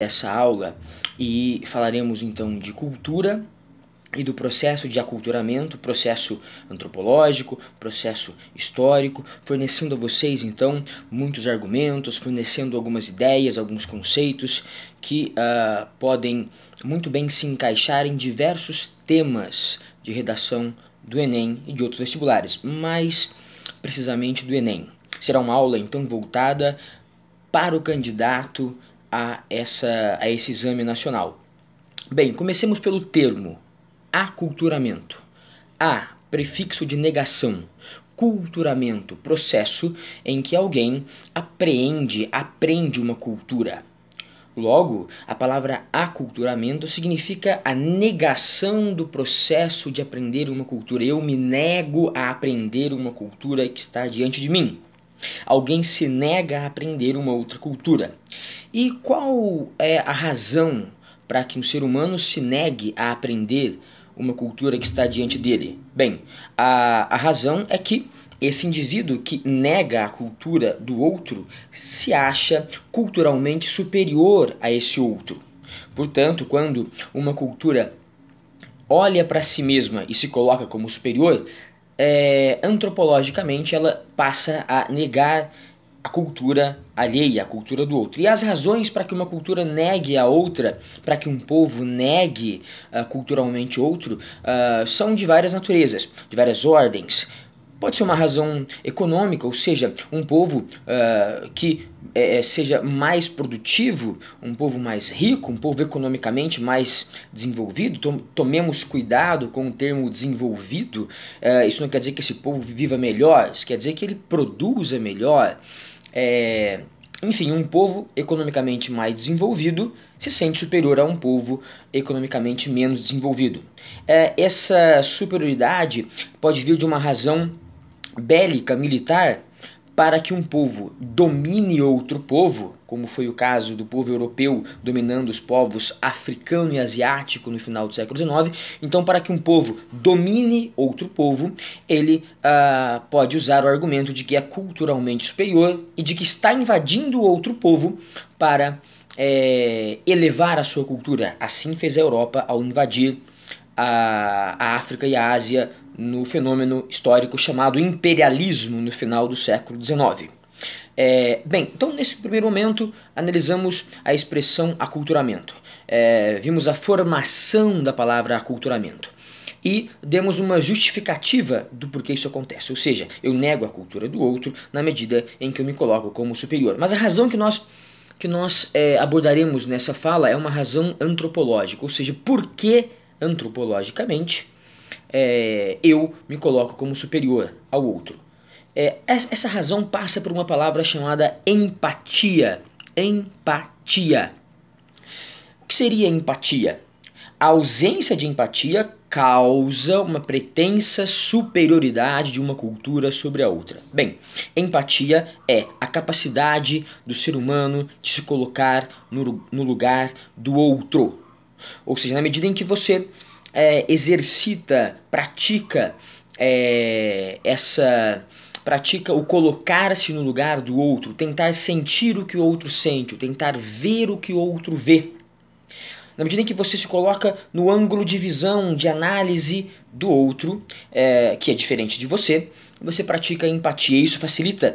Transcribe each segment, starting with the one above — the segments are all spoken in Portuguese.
Essa aula e falaremos então de cultura e do processo de aculturamento, processo antropológico, processo histórico, fornecendo a vocês então muitos argumentos, fornecendo algumas ideias, alguns conceitos que podem muito bem se encaixar em diversos temas de redação do Enem e de outros vestibulares, mais precisamente do Enem. Será uma aula então voltada para o candidato a esse exame nacional. Bem, comecemos pelo termo aculturamento. A, prefixo de negação. Culturamento, processo em que alguém aprende uma cultura. Logo, a palavra aculturamento significa a negação do processo de aprender uma cultura. Eu me nego a aprender uma cultura que está diante de mim. Alguém se nega a aprender uma outra cultura. E qual é a razão para que um ser humano se negue a aprender uma cultura que está diante dele? Bem, a razão é que esse indivíduo que nega a cultura do outro se acha culturalmente superior a esse outro. Portanto, quando uma cultura olha para si mesma e se coloca como superior, antropologicamente ela passa a negar a cultura alheia, a cultura do outro. E as razões para que uma cultura negue a outra, para que um povo negue culturalmente outro, são de várias naturezas, de várias ordens. Pode ser uma razão econômica, ou seja, um povo que seja mais produtivo, um povo mais rico, um povo economicamente mais desenvolvido. Tomemos cuidado com o termo desenvolvido. Isso não quer dizer que esse povo viva melhor, isso quer dizer que ele produza melhor. Enfim, um povo economicamente mais desenvolvido se sente superior a um povo economicamente menos desenvolvido. Essa superioridade pode vir de uma razão bélica, militar, para que um povo domine outro povo, como foi o caso do povo europeu dominando os povos africano e asiático no final do século XIX. Então, para que um povo domine outro povo, ele pode usar o argumento de que é culturalmente superior e de que está invadindo outro povo para elevar a sua cultura. Assim fez a Europa ao invadir a África e a Ásia no fenômeno histórico chamado imperialismo no final do século XIX. Bem, então nesse primeiro momento analisamos a expressão aculturamento. Vimos a formação da palavra aculturamento e demos uma justificativa do porquê isso acontece. Ou seja, eu nego a cultura do outro na medida em que eu me coloco como superior. Mas a razão que nós abordaremos nessa fala é uma razão antropológica, ou seja, por que antropologicamente eu me coloco como superior ao outro. Essa razão passa por uma palavra chamada empatia. Empatia. O que seria empatia? A ausência de empatia causa uma pretensa superioridade de uma cultura sobre a outra. Bem, empatia é a capacidade do ser humano de se colocar no lugar do outro. Ou seja, na medida em que você pratica o colocar-se no lugar do outro, tentar sentir o que o outro sente, tentar ver o que o outro vê. Na medida em que você se coloca no ângulo de visão, de análise do outro, que é diferente de você, você pratica empatia. Isso facilita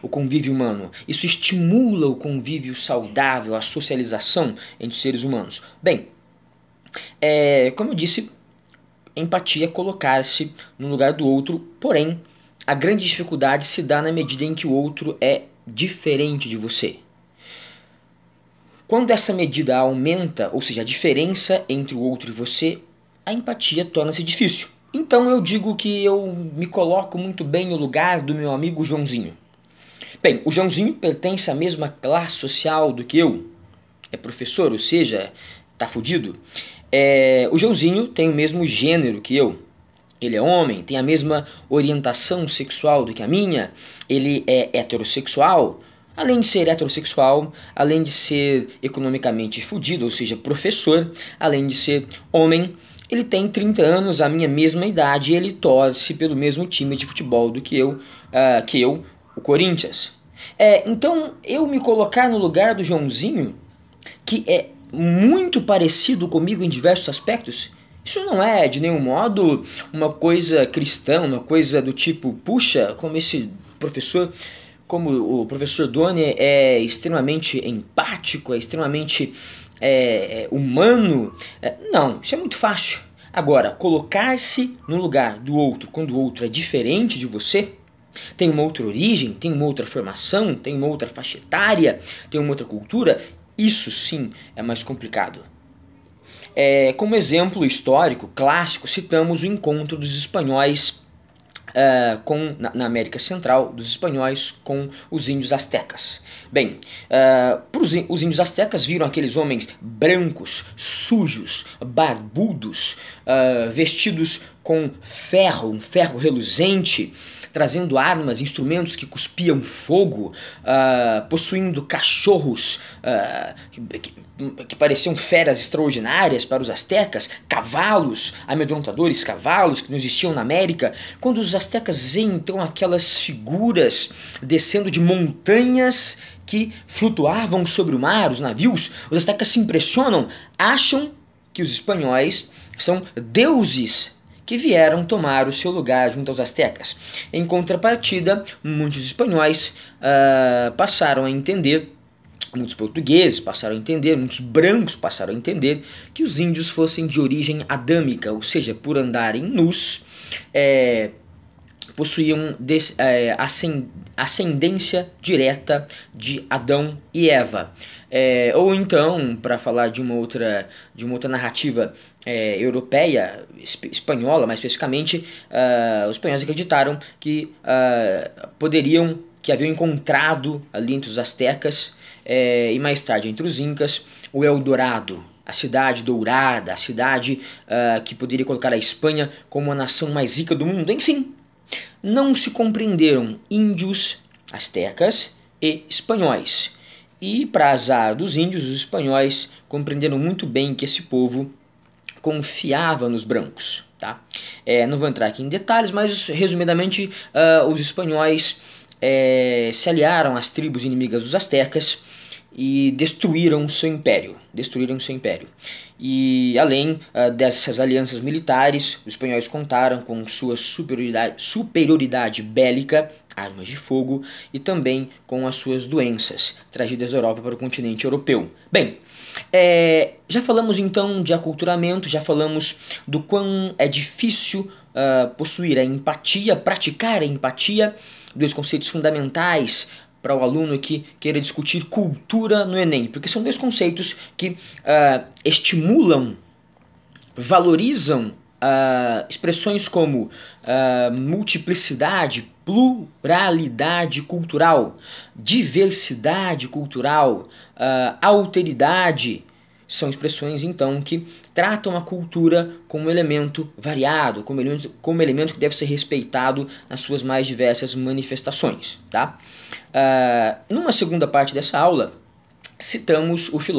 o convívio humano. Isso estimula o convívio saudável, a socialização entre os seres humanos. Bem, como eu disse, empatia é colocar-se no lugar do outro, porém, a grande dificuldade se dá na medida em que o outro é diferente de você. Quando essa medida aumenta, ou seja, a diferença entre o outro e você, a empatia torna-se difícil. Então eu digo que eu me coloco muito bem no lugar do meu amigo Joãozinho. Bem, o Joãozinho pertence à mesma classe social do que eu. É professor, ou seja, tá fudido. O Joãozinho tem o mesmo gênero que eu. Ele é homem, tem a mesma orientação sexual do que a minha. Ele é heterossexual. Além de ser heterossexual, além de ser economicamente fudido, ou seja, professor, além de ser homem, ele tem 30 anos, a minha mesma idade, e ele torce pelo mesmo time de futebol do que eu, o Corinthians. Então, eu me colocar no lugar do Joãozinho que é muito parecido comigo em diversos aspectos? Isso não é de nenhum modo uma coisa cristã, uma coisa do tipo, puxa, como o professor Doni é extremamente empático, é extremamente humano. Não, isso é muito fácil. Agora, colocar-se no lugar do outro quando o outro é diferente de você, tem uma outra origem, tem uma outra formação, tem uma outra faixa etária, tem uma outra cultura, isso sim é mais complicado. Como exemplo histórico clássico, citamos o encontro dos espanhóis na América Central, dos espanhóis com os índios astecas. Bem, os índios astecas viram aqueles homens brancos, sujos, barbudos, vestidos com ferro, um ferro reluzente, trazendo armas, instrumentos que cuspiam fogo, possuindo cachorros que pareciam feras extraordinárias para os astecas, cavalos, amedrontadores cavalos que não existiam na América. Quando os astecas veem então aquelas figuras descendo de montanhas que flutuavam sobre o mar, os navios, os astecas se impressionam, acham que os espanhóis são deuses que vieram tomar o seu lugar junto aos astecas. Em contrapartida, muitos espanhóis passaram a entender, muitos portugueses passaram a entender, muitos brancos passaram a entender que os índios fossem de origem adâmica, ou seja, por andarem nus, possuíam ascendência direta de Adão e Eva. Ou então, para falar de uma outra narrativa europeia, espanhola mais especificamente, os espanhóis acreditaram que haviam encontrado ali entre os astecas e mais tarde entre os incas o Eldorado, a cidade dourada, a cidade que poderia colocar a Espanha como a nação mais rica do mundo. Enfim, não se compreenderam índios, astecas e espanhóis. E, para azar dos índios, os espanhóis compreenderam muito bem que esse povo confiava nos brancos. Tá? Não vou entrar aqui em detalhes, mas resumidamente os espanhóis se aliaram às tribos inimigas dos astecas e destruíram seu império. E além dessas alianças militares, os espanhóis contaram com sua superioridade bélica, armas de fogo, e também com as suas doenças, trazidas da Europa para o continente europeu. Bem, já falamos então de aculturamento, já falamos do quão é difícil possuir a empatia, praticar a empatia, dois conceitos fundamentais para o aluno que queira discutir cultura no Enem, porque são dois conceitos que estimulam, valorizam expressões como multiplicidade, pluralidade cultural, diversidade cultural, alteridade. São expressões, então, que tratam a cultura como um elemento variado, como elemento que deve ser respeitado nas suas mais diversas manifestações. Tá? Numa segunda parte dessa aula, citamos o filósofo